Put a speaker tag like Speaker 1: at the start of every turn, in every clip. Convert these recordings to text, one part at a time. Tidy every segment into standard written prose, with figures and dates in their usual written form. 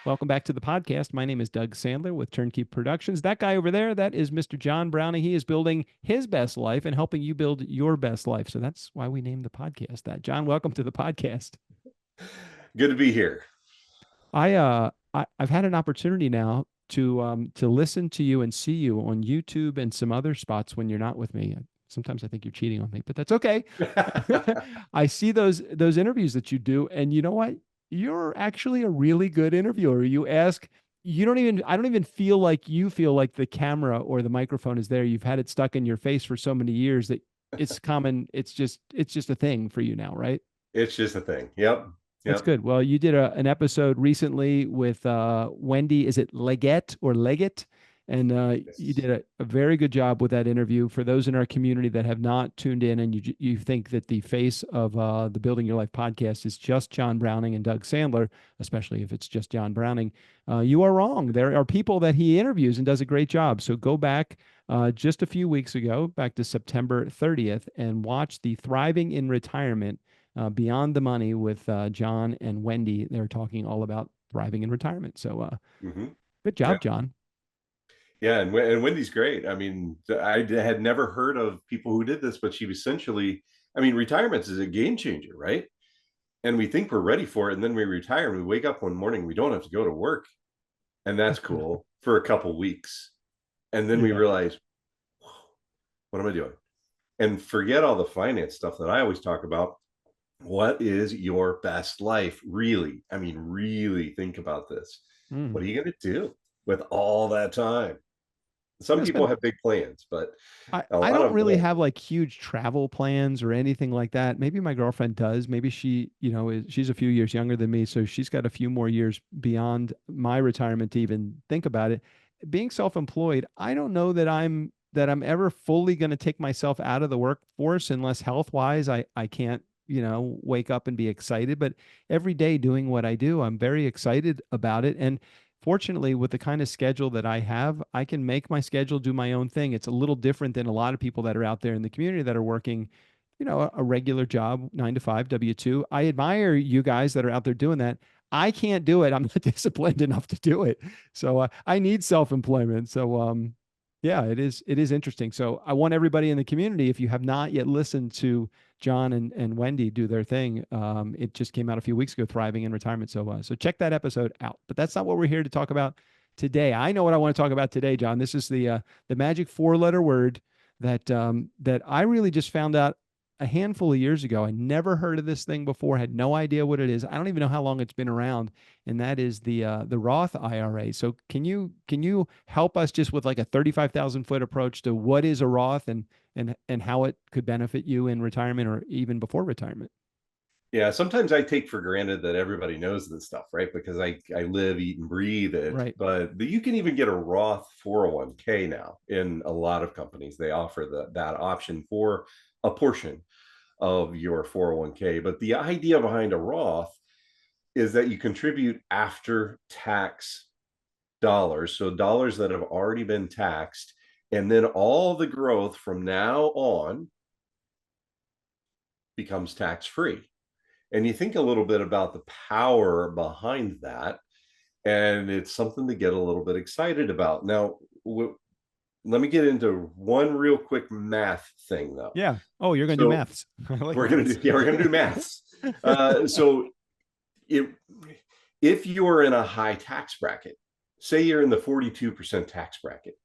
Speaker 1: Welcome back to the podcast. My name is Doug Sandler with Turnkey Productions. That guy over there, that is Mr. John Browning. He is building his best life and helping you build your best life. So that's why we named the podcast that. John, welcome to the podcast.
Speaker 2: Good to be here.
Speaker 1: I've had an opportunity now to listen to you and see you on YouTube and some other spots when you're not with me. Sometimes I think you're cheating on me, but that's okay. I see those interviews that you do, and you know what? You're actually a really good interviewer. I don't even feel like you feel like the camera or the microphone is there. You've had it stuck in your face for so many years that it's common. It's just a thing for you now, right?
Speaker 2: It's just a thing. Yep.
Speaker 1: That's
Speaker 2: Yep.
Speaker 1: good. Well, you did an episode recently with Wendy. Is it Leggett or Leggett? And you
Speaker 2: Yes.
Speaker 1: did a very good job with that interview. For those in our community that have not tuned in, and you think that the face of the Building Your Life podcast is just John Browning and Doug Sandler, especially if it's just John Browning, you are wrong. There are people that he interviews and does a great job. So go back just a few weeks ago, back to September 30th, and watch the Thriving in Retirement Beyond the Money with John and Wendy. They're talking all about thriving in retirement. So
Speaker 2: hmm
Speaker 1: good
Speaker 2: Yeah.
Speaker 1: job, John.
Speaker 2: Yeah. And Wendy's great. I mean, I had never heard of people who did this, but she essentially, I mean, retirement is a game changer, right? And we think we're ready for it. And then we retire and we wake up one morning, we don't have to go to work. And that's cool for a couple weeks. And then we
Speaker 1: Yeah.
Speaker 2: realize, "Whoa, what am I doing?" And forget all the finance stuff that I always talk about. What is your best life? Really? I mean, really think about this.
Speaker 1: Mm.
Speaker 2: What are you going to do with all that time? Some
Speaker 1: That's
Speaker 2: people
Speaker 1: good.
Speaker 2: have big plans, but a
Speaker 1: I
Speaker 2: lot
Speaker 1: don't
Speaker 2: of them
Speaker 1: really
Speaker 2: don't.
Speaker 1: have like huge travel plans or anything like that. Maybe my girlfriend does. Maybe she's a few years younger than me, so she's got a few more years beyond my retirement to even think about it. Being self-employed, I don't know that I'm ever fully going to take myself out of the workforce unless health-wise I can't, wake up and be excited, but every day doing what I do, I'm very excited about it. And fortunately, with the kind of schedule that I have, I can make my schedule do my own thing. It's a little different than a lot of people that are out there in the community that are working, a regular job, 9 to 5, W-2. I admire you guys that are out there doing that. I can't do it. I'm not disciplined enough to do it. So I need self-employment. So yeah, it is interesting. So I want everybody in the community, if you have not yet listened to John and Wendy do their thing, it just came out a few weeks ago, Thriving in Retirement. So check that episode out. But that's not what we're here to talk about today. I know what I want to talk about today, John. This is the magic four-letter word that I really just found out a handful of years ago. I never heard of this thing before, had no idea what it is. I don't even know how long it's been around, and that is the Roth IRA. So can you help us just with like a 35,000 foot approach to what is a Roth and how it could benefit you in retirement or even before retirement?
Speaker 2: Yeah, sometimes I take for granted that everybody knows this stuff, right? Because I live, eat, and breathe it.
Speaker 1: Right.
Speaker 2: But you can even get a Roth 401k now in a lot of companies. They offer that option for a portion of your 401k. But the idea behind a Roth is that you contribute after tax dollars, so dollars that have already been taxed, and then all the growth from now on becomes tax free. And you think a little bit about the power behind that, and it's something to get a little bit excited about. Now, let me get into one real quick math thing, though.
Speaker 1: Yeah. Oh, you're gonna do
Speaker 2: So
Speaker 1: maths. I like
Speaker 2: we're gonna
Speaker 1: maths.
Speaker 2: do, yeah, we're gonna do maths. So if if you're in a high tax bracket, say you're in the 42% tax bracket,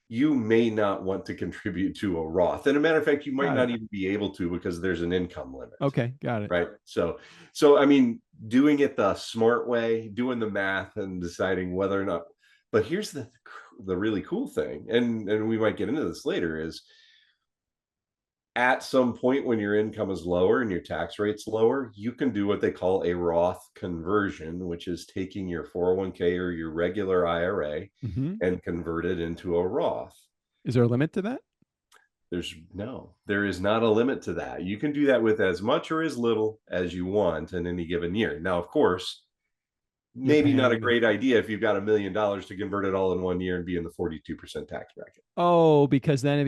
Speaker 2: you may not want to contribute to a Roth. And a matter of fact, you might
Speaker 1: Got
Speaker 2: not
Speaker 1: it.
Speaker 2: even be able to because there's an income limit,
Speaker 1: Okay, got it.
Speaker 2: right? So I mean, doing it the smart way, doing the math and deciding whether or not. But here's the really cool thing, and we might get into this later, is at some point when your income is lower and your tax rate's lower, you can do what they call a Roth conversion, which is taking your 401k or your regular IRA
Speaker 1: Hmm.
Speaker 2: and convert it into a Roth.
Speaker 1: Is there a limit to that?
Speaker 2: There is not a limit to that. You can do that with as much or as little as you want in any given year. Now, of course,
Speaker 1: You're
Speaker 2: maybe not a
Speaker 1: paying.
Speaker 2: great idea if you've got $1 million to convert it all in one year and be in the 42% tax bracket.
Speaker 1: Oh, because then it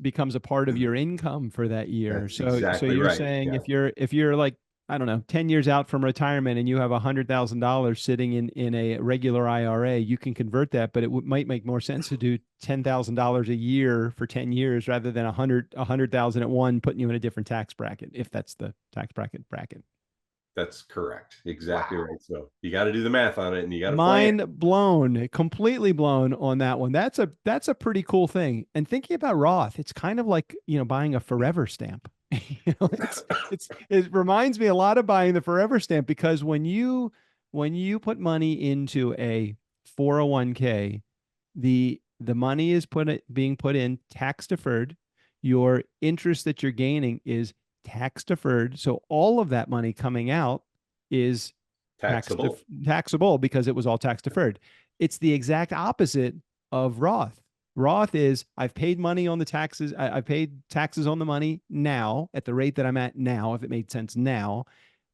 Speaker 1: becomes a part of your income for that year.
Speaker 2: That's
Speaker 1: So
Speaker 2: exactly
Speaker 1: you're
Speaker 2: right.
Speaker 1: saying
Speaker 2: Yeah.
Speaker 1: if you're like I don't know, 10 years out from retirement and you have $100,000 sitting in a regular IRA, you can convert that, but it might make more sense to do $10,000 a year for 10 years rather than 100,000 at one, putting you in a different tax bracket, if that's the tax bracket.
Speaker 2: That's correct. Exactly
Speaker 1: Wow.
Speaker 2: right. So you got to do the math on it and you got to plan.
Speaker 1: Mind blown, completely blown on that one. That's a pretty cool thing. And thinking about Roth, it's kind of like, buying a forever stamp. It reminds me a lot of buying the forever stamp because when you put money into a 401k, the money is being put in tax deferred. Your interest that you're gaining is tax deferred. So all of that money coming out is
Speaker 2: Taxable.
Speaker 1: taxable because it was all tax deferred. It's the exact opposite of Roth. Roth is I've paid money on the taxes. I've paid taxes on the money now at the rate that I'm at now, if it made sense now.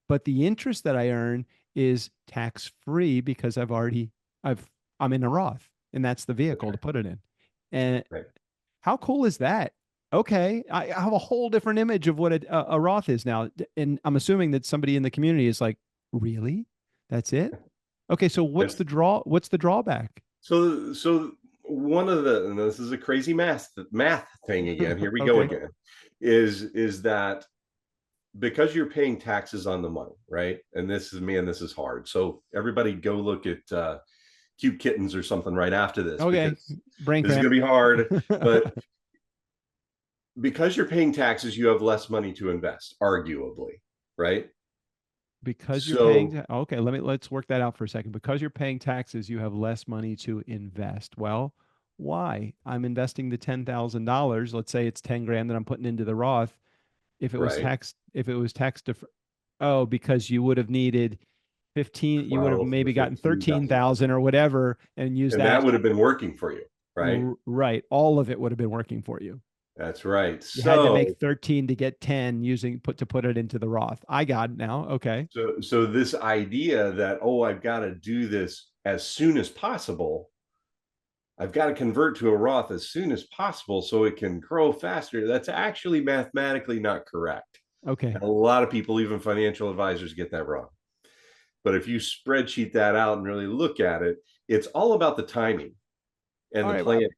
Speaker 1: But the interest that I earn is tax free because I'm in a Roth, and that's the
Speaker 2: That's
Speaker 1: vehicle to
Speaker 2: right.
Speaker 1: put it in. And
Speaker 2: Right.
Speaker 1: how cool is that? Okay, I have a whole different image of what a Roth is now, and I'm assuming that somebody in the community is like, really? That's it? Okay, so what's
Speaker 2: That's
Speaker 1: the draw? What's the drawback?
Speaker 2: so one of the, and this is a crazy math thing again. Here we go
Speaker 1: Okay,
Speaker 2: again. Is that because you're paying taxes on the money, right? And this is, man, this is hard. So everybody go look at cute kittens or something right after this,
Speaker 1: okay,
Speaker 2: because
Speaker 1: brain
Speaker 2: this is
Speaker 1: cramp.
Speaker 2: going to be hard. But because you're paying taxes, you have less money to invest, arguably, right?
Speaker 1: Because you're paying
Speaker 2: So,
Speaker 1: okay, let's work that out for a second. Because you're paying taxes, you have less money to invest. Well, why? I'm investing the $10,000. Let's say it's 10 grand that I'm putting into the Roth.
Speaker 2: right.
Speaker 1: If it was tax defer, oh, because you would have needed 15, you would have
Speaker 2: 12 to
Speaker 1: maybe gotten
Speaker 2: 15,000.
Speaker 1: 13,000 or whatever and used
Speaker 2: And
Speaker 1: that.
Speaker 2: that would have been working for you, right?
Speaker 1: Right. All of it would have been working for you.
Speaker 2: That's right.
Speaker 1: You had to make
Speaker 2: So,
Speaker 1: 13 to get 10 using to put it into the Roth. I got it now. Okay.
Speaker 2: so this idea that, oh, I've got to do this as soon as possible. I've got to convert to a Roth as soon as possible so it can grow faster. That's actually mathematically not correct.
Speaker 1: Okay.
Speaker 2: And a lot of people, even financial advisors, get that wrong. But if you spreadsheet that out and really look at it, it's all about the timing and
Speaker 1: All
Speaker 2: the
Speaker 1: right.
Speaker 2: plan.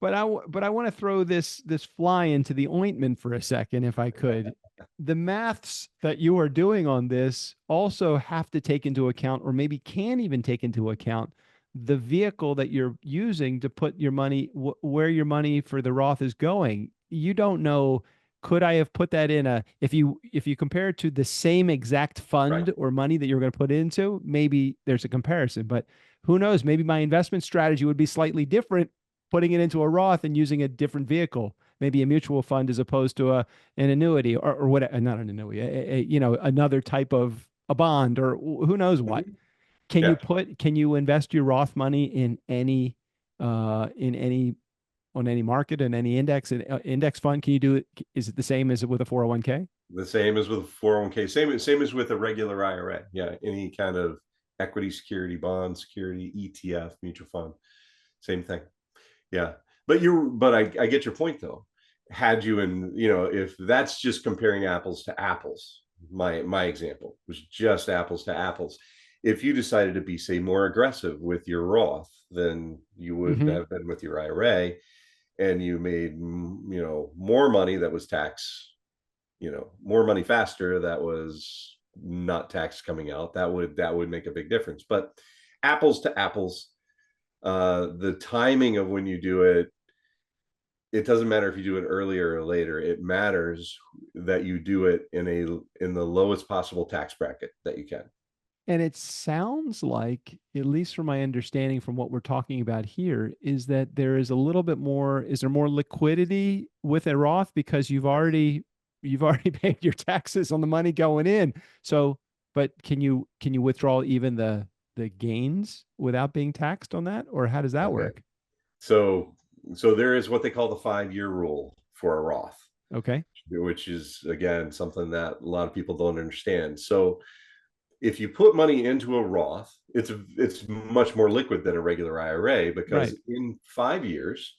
Speaker 1: But I want to throw this fly into the ointment for a second, if I could. The maths that you are doing on this also have to take into account, or maybe can even take into account, the vehicle that you're using to put your money where your money for the Roth is going. You don't know. Could I have put that in a if you compare it to the same exact
Speaker 2: Right.
Speaker 1: fund or money that you're going to put into, maybe there's a comparison, but who knows? Maybe my investment strategy would be slightly different putting it into a Roth and using a different vehicle, maybe a mutual fund as opposed to an annuity or what, not an annuity, another type of a bond or who knows what.
Speaker 2: Mhm. Yeah.
Speaker 1: Can you invest your Roth money in any, on any market and any index fund? Can you do it? Is it the same as with a 401k?
Speaker 2: The same as with 401k. Same as with a regular IRA. Yeah. Any kind of equity security, bond security, ETF, mutual fund. Same thing. Yeah. But I get your point though. Had you, and if that's just comparing apples to apples, my example was just apples to apples. If you decided to be, say, more aggressive with your Roth than you would
Speaker 1: Mm-hmm.
Speaker 2: have been with your IRA, and you made more money that was more money faster that was not tax coming out, that would make a big difference. But apples to apples, the timing of when you do it, it doesn't matter if you do it earlier or later. It matters that you do it in the lowest possible tax bracket that you can.
Speaker 1: And it sounds like, at least from my understanding from what we're talking about here, is that there is a little bit more, is there more liquidity with a Roth because you've already paid your taxes on the money going in. So, but can you withdraw even the gains without being taxed on that? Or how does that
Speaker 2: Okay.
Speaker 1: work?
Speaker 2: So there is what they call the 5-year rule for a Roth,
Speaker 1: Okay.
Speaker 2: which is again something that a lot of people don't understand. So if you put money into a Roth, it's much more liquid than a regular IRA,
Speaker 1: Right.
Speaker 2: because in 5 years,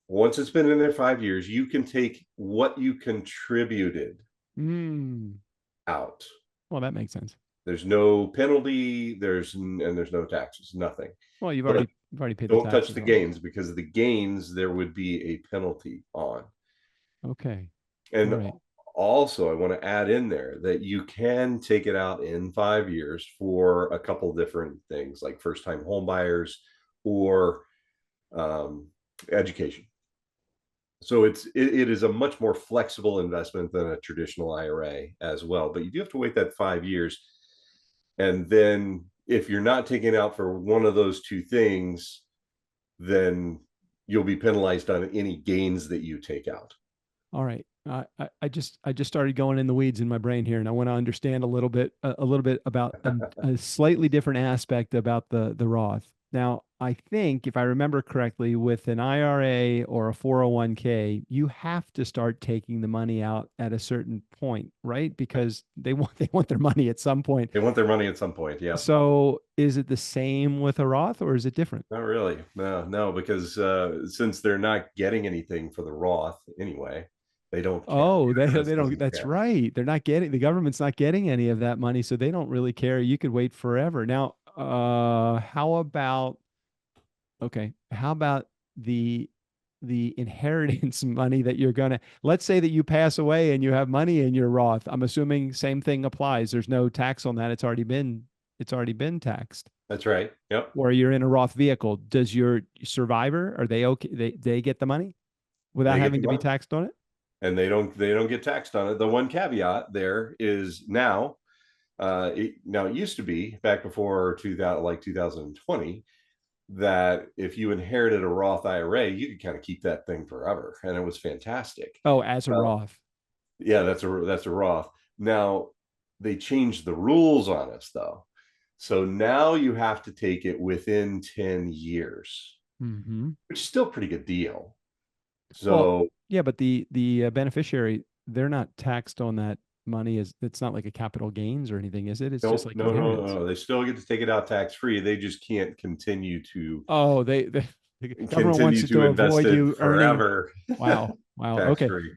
Speaker 2: once it's been in there 5 years, you can take what you contributed
Speaker 1: Mm.
Speaker 2: out.
Speaker 1: Well, that makes sense.
Speaker 2: There's no penalty, there's no taxes, nothing.
Speaker 1: Well,
Speaker 2: But
Speaker 1: you've already paid the
Speaker 2: don't touch
Speaker 1: taxes
Speaker 2: the
Speaker 1: on it.
Speaker 2: gains, because the gains there would be a penalty on.
Speaker 1: Okay. All
Speaker 2: And
Speaker 1: right.
Speaker 2: also, I want to add in there that you can take it out in 5 years for a couple different things, like first time home buyers or um, education. So it is a much more flexible investment than a traditional IRA as well. But you do have to wait that 5 years. And then if you're not taking out for one of those two things, then you'll be penalized on any gains that you take out.
Speaker 1: All right. I just started going in the weeds in my brain here, and I want to understand a little bit about a slightly different aspect about the Roth. Now, I think if I remember correctly, with an IRA or a 401k, you have to start taking the money out at a certain point, right? Because they want their money at some point.
Speaker 2: They want their money at some point. Yeah.
Speaker 1: So, is it the same with a Roth, or is it different?
Speaker 2: Not really. No, no, because since they're not getting anything for the Roth anyway, they don't care.
Speaker 1: Oh,
Speaker 2: The IRS
Speaker 1: they don't.
Speaker 2: doesn't
Speaker 1: That's
Speaker 2: care.
Speaker 1: right. They're not getting the government's not getting any of that money, so they don't really care. You could wait forever. Now, how about okay? How about the the inheritance money that you're gonna? Let's say that you pass away and you have money in your Roth. I'm assuming same thing applies. There's no tax on that. It's already been taxed.
Speaker 2: That's right. Yep.
Speaker 1: Or you're in a Roth vehicle. Does your survivor, are they okay? They get the money without
Speaker 2: They get
Speaker 1: having
Speaker 2: the
Speaker 1: to be
Speaker 2: money,
Speaker 1: taxed on it?
Speaker 2: and they don't get taxed on it. The one caveat there is now, it used to be back before 2000, like 2020, that if you inherited a Roth IRA, you could kind of keep that thing forever, and it was fantastic.
Speaker 1: Oh, as a
Speaker 2: Uh,
Speaker 1: Roth.
Speaker 2: yeah, that's a Roth. Now they changed the rules on us though, so now you have to take it within 10 years,
Speaker 1: Hmm.
Speaker 2: which is still a pretty good deal.
Speaker 1: Well,
Speaker 2: So
Speaker 1: yeah, but the beneficiary, they're not taxed on that money. Is it's not like a capital gains or anything, is it? It's just
Speaker 2: no,
Speaker 1: like
Speaker 2: no, no,
Speaker 1: inheritance.
Speaker 2: no. They still get to take it out tax free. They just can't
Speaker 1: Oh, the government wants
Speaker 2: continue
Speaker 1: it
Speaker 2: to
Speaker 1: to
Speaker 2: invest
Speaker 1: avoid
Speaker 2: it
Speaker 1: you earning.
Speaker 2: forever
Speaker 1: Wow, wow.
Speaker 2: tax
Speaker 1: Okay,
Speaker 2: free.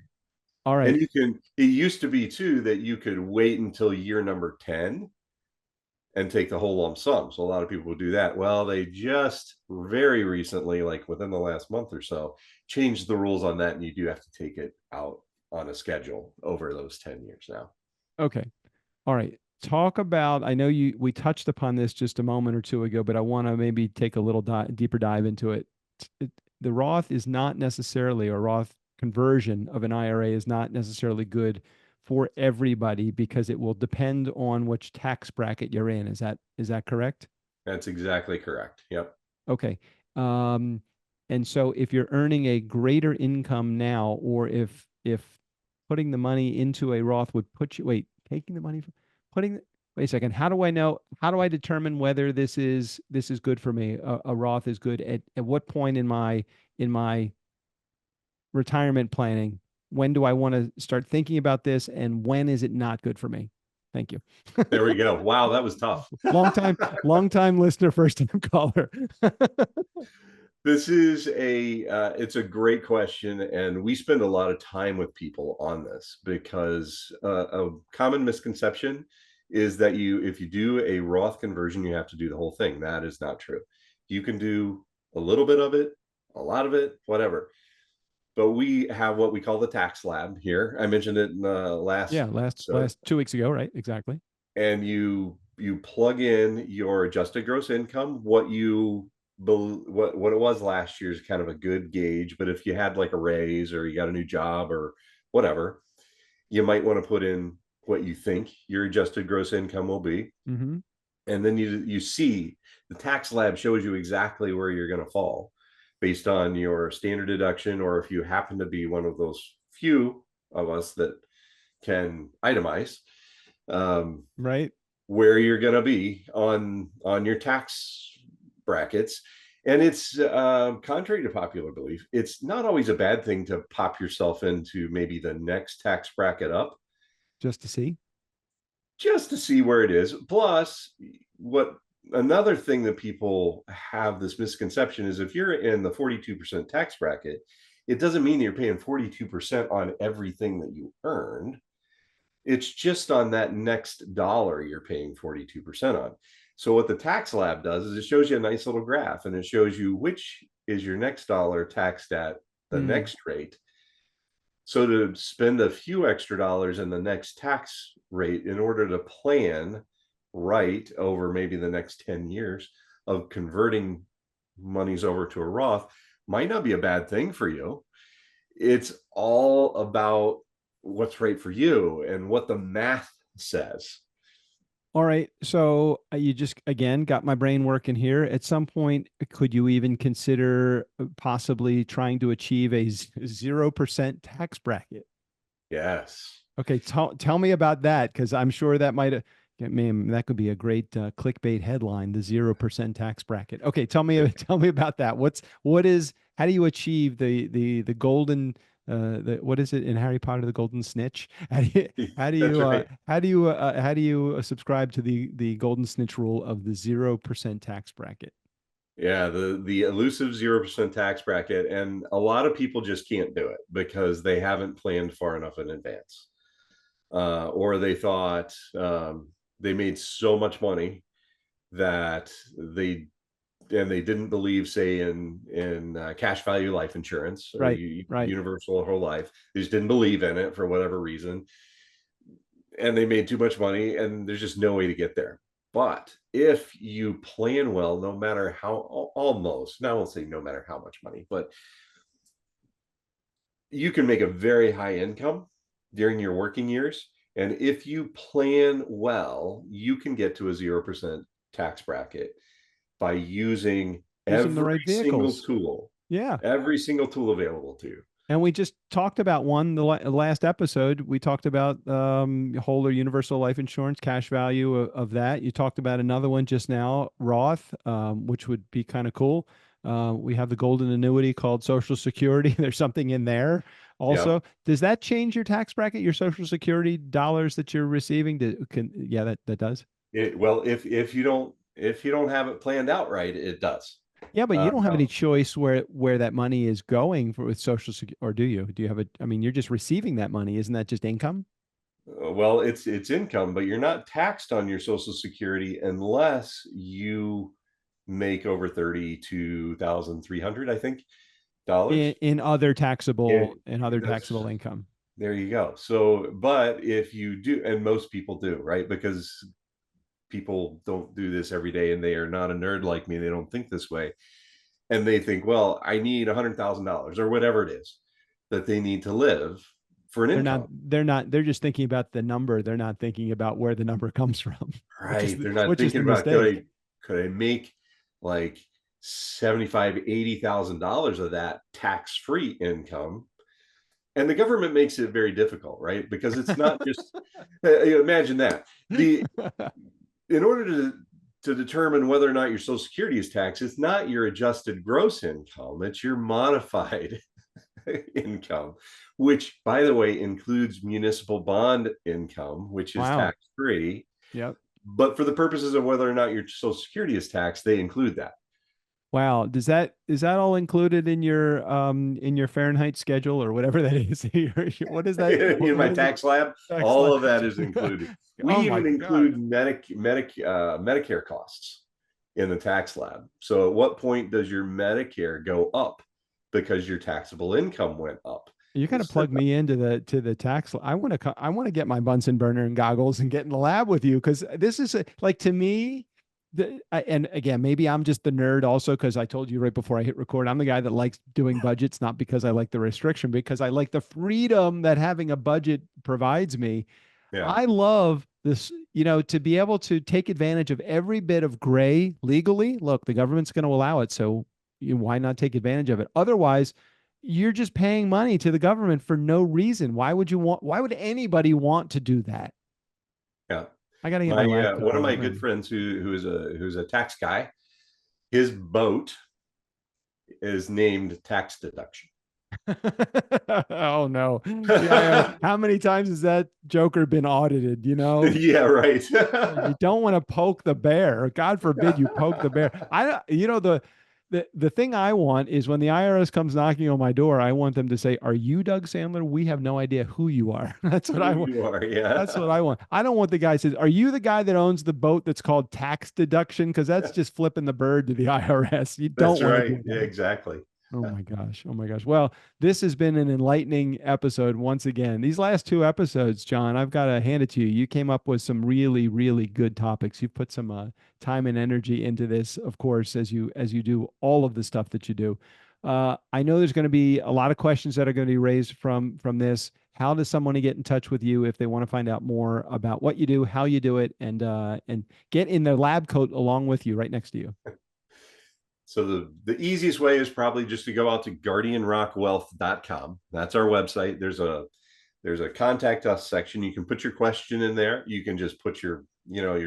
Speaker 1: all
Speaker 2: And
Speaker 1: right.
Speaker 2: it used to be too that you could wait until year number 10 and take the whole lump sum. So a lot of people would do that. Well, they just very recently, like within the last month or so, changed the rules on that, and you do have to take it out on a schedule over those 10 years now.
Speaker 1: Okay, all right. Talk about. I know we touched upon this just a moment or two ago, but I want to maybe take a little deeper dive into it. It. The Roth is not necessarily, or Roth conversion of an IRA is not necessarily good for everybody because it will depend on which tax bracket you're in. Is that correct?
Speaker 2: That's exactly correct. Yep.
Speaker 1: Okay. Um, and so if you're earning a greater income now, or if putting the money into a Roth would put you, wait, taking the money from putting, wait a second, how do I know, how do I determine whether this is good for me? A Roth is good at what point in my retirement planning? When do I want to start thinking about this, and when is it not good for me? Thank you.
Speaker 2: There we go. Wow, that was tough.
Speaker 1: Long time listener, first time caller.
Speaker 2: This is it's a great question, and we spend a lot of time with people on this because a common misconception is that if you do a Roth conversion, you have to do the whole thing. That is not true. You can do a little bit of it, a lot of it, whatever. But we have what we call the tax lab here. I mentioned it in the last
Speaker 1: Yeah,
Speaker 2: episode,
Speaker 1: last 2 weeks ago, right? Exactly.
Speaker 2: and you plug in your adjusted gross income, what it was last year is kind of a good gauge. But if you had like a raise or you got a new job or whatever, you might want to put in what you think your adjusted gross income will be,
Speaker 1: Hmm.
Speaker 2: and then you see the tax lab shows you exactly where you're going to fall based on your standard deduction, or if you happen to be one of those few of us that can itemize, um,
Speaker 1: Right.
Speaker 2: where you're going to be on your tax brackets. And it's contrary to popular belief, it's not always a bad thing to pop yourself into maybe the next tax bracket up
Speaker 1: Just to see.
Speaker 2: just to see where it is. Plus, what another thing that people have this misconception is, if you're in the 42% tax bracket, it doesn't mean you're paying 42% on everything that you earned. It's just on that next dollar you're paying 42% on. So what the tax lab does is it shows you a nice little graph, and it shows you which is your next dollar taxed at the
Speaker 1: Hmm.
Speaker 2: next rate. So to spend a few extra dollars in the next tax rate in order to plan right over maybe the next 10 years of converting monies over to a Roth might not be a bad thing for you. It's all about what's right for you and what the math says.
Speaker 1: All right. So you just again got my brain working here. At some point, could you even consider possibly trying to achieve a 0% tax bracket?
Speaker 2: Yes.
Speaker 1: Okay, tell me about that because I'm sure that might man, that could be a great clickbait headline, the 0% tax bracket. Okay, tell me tell me about that. What is how do you achieve the golden the what is it in Harry Potter, the golden snitch?
Speaker 2: That's right.
Speaker 1: How do you subscribe to the golden snitch rule of the 0% tax bracket?
Speaker 2: Yeah, the elusive 0% tax bracket, and a lot of people just can't do it because they haven't planned far enough in advance. Or they thought they made so much money that they didn't believe, say, in cash value life insurance or
Speaker 1: Right, right.
Speaker 2: universal whole life. They just didn't believe in it for whatever reason, and they made too much money, and there's just no way to get there. But if you plan well, no matter how, almost, now I won't say no matter how much money, but you can make a very high income during your working years. And if you plan well, you can get to a 0% tax bracket by using
Speaker 1: Using the right vehicles. Yeah.
Speaker 2: every single tool available to you.
Speaker 1: And we just talked about one the last episode. We talked about whole or universal life insurance, cash value of that. You talked about another one just now, Roth, which would be kind of cool. We have the golden annuity called Social Security. There's something in there
Speaker 2: Yeah.
Speaker 1: also. Does that change your tax bracket, your Social Security dollars that you're receiving? Yeah, that does.
Speaker 2: Well, if you don't have it planned out right, it does.
Speaker 1: Yeah, but you don't have any
Speaker 2: Now,
Speaker 1: choice where that money is going for with Social Security, or do you? Do you have a? I mean, you're just receiving that money. Isn't that just income?
Speaker 2: well, it's income, but you're not taxed on your Social Security unless you make over 32,300, I think, dollars.
Speaker 1: In other taxable
Speaker 2: And
Speaker 1: in other
Speaker 2: that's
Speaker 1: taxable income.
Speaker 2: there you go. So, but if you do, and most people do, right? Because people don't do this every day, and they are not a nerd like me. They don't think this way, and they think, well, I need $100,000 or whatever it is that they need to live for an
Speaker 1: They're not
Speaker 2: income.
Speaker 1: they're not they're just thinking about the number. They're not thinking about where the number comes from,
Speaker 2: Right? They're not
Speaker 1: which is
Speaker 2: thinking
Speaker 1: the
Speaker 2: about
Speaker 1: mistake.
Speaker 2: could I make like 75, $80,000 of that tax free income. And the government makes it very difficult, right? Because it's not just imagine that the in order to determine whether or not your Social Security is taxed, it's not your adjusted gross income; it's your modified income, which, by the way, includes municipal bond income, which is
Speaker 1: Wow.
Speaker 2: tax free.
Speaker 1: Yep.
Speaker 2: But for the purposes of whether or not your Social Security is taxed, they include that.
Speaker 1: Wow. Does that is that all included in your Fahrenheit schedule or whatever that is? What is that?
Speaker 2: In my
Speaker 1: What is it?
Speaker 2: tax lab,
Speaker 1: Tax
Speaker 2: all
Speaker 1: line.
Speaker 2: of that is included. We
Speaker 1: Oh my
Speaker 2: even
Speaker 1: God.
Speaker 2: include Medicare costs in the tax lab. So, at what point does your Medicare go up because your taxable income went up?
Speaker 1: You kind of
Speaker 2: Instead
Speaker 1: plug me into the tax. I want to get my Bunsen burner and goggles and get in the lab with you because this is like to me. And again, maybe I'm just the nerd also because I told you right before I hit record, I'm the guy that likes doing budgets, not because I like the restriction, because I like the freedom that having a budget provides me.
Speaker 2: yeah,
Speaker 1: I love this, to be able to take advantage of every bit of gray legally. Look, the government's going to allow it, so why not take advantage of it? Otherwise, you're just paying money to the government for no reason. Why would anybody want to do that?
Speaker 2: yeah.
Speaker 1: I got to get my
Speaker 2: My
Speaker 1: lab coat
Speaker 2: one of
Speaker 1: on.
Speaker 2: my
Speaker 1: I'm
Speaker 2: good
Speaker 1: ready.
Speaker 2: friends who's a tax guy, his boat is named tax deduction.
Speaker 1: Oh no. The IRS. How many times has that joker been audited,
Speaker 2: Yeah, right.
Speaker 1: You don't want to poke the bear. God forbid you poke the bear. I, you know, the The thing I want is when the IRS comes knocking on my door, I want them to say, "Are you Doug Sandler? We have no idea who you are." That's what I
Speaker 2: Who
Speaker 1: want.
Speaker 2: you are,
Speaker 1: That's
Speaker 2: yeah.
Speaker 1: what I want. I don't want the guy says, "Are you the guy that owns the boat that's called tax deduction?" Because that's just flipping the bird to the IRS. You don't
Speaker 2: That's
Speaker 1: want to
Speaker 2: right.
Speaker 1: do
Speaker 2: Yeah,
Speaker 1: that.
Speaker 2: exactly.
Speaker 1: Oh my gosh. Oh my gosh. Well, this has been an enlightening episode once again. These last two episodes, John, I've got to hand it to you. You came up with some really, really good topics. You've put some time and energy into this, of course, as you do all of the stuff that you do. I know there's going to be a lot of questions that are going to be raised from this. How does someone get in touch with you if they want to find out more about what you do, how you do it, and get in their lab coat along with you right next to you?
Speaker 2: So the easiest way is probably just to go out to guardianrockwealth.com. That's our website. There's a contact us section. You can put your question in there. You can just put your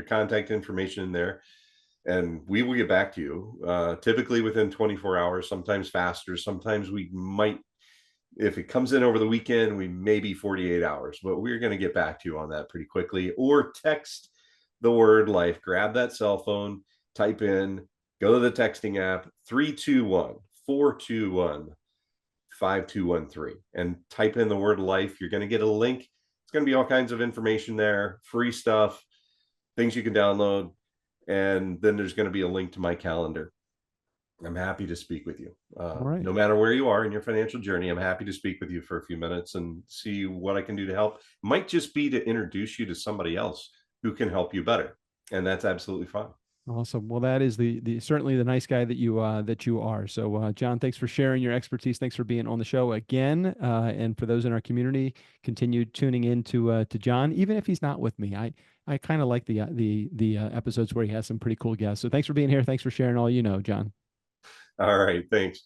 Speaker 2: contact information in there, and we will get back to you. Typically within 24 hours, sometimes faster. Sometimes we might, if it comes in over the weekend, we may be 48 hours, but we're going to get back to you on that pretty quickly. Or text the word life. Grab that cell phone, type in, go to the texting app, 321-421-5213, and type in the word life. You're going to get a link. It's going to be all kinds of information there, free stuff, things you can download. And then there's going to be a link to my calendar. I'm happy to speak with you.
Speaker 1: All right.
Speaker 2: No matter where you are in your financial journey, I'm happy to speak with you for a few minutes and see what I can do to help. Might just be to introduce you to somebody else who can help you better. And that's absolutely fine.
Speaker 1: Awesome. Well, that is the certainly the nice guy that you are. So, John, thanks for sharing your expertise. Thanks for being on the show again. And for those in our community, continue tuning in to John, even if he's not with me. I kind of like the episodes where he has some pretty cool guests. So, thanks for being here. Thanks for sharing all you know, John.
Speaker 2: All right. Thanks.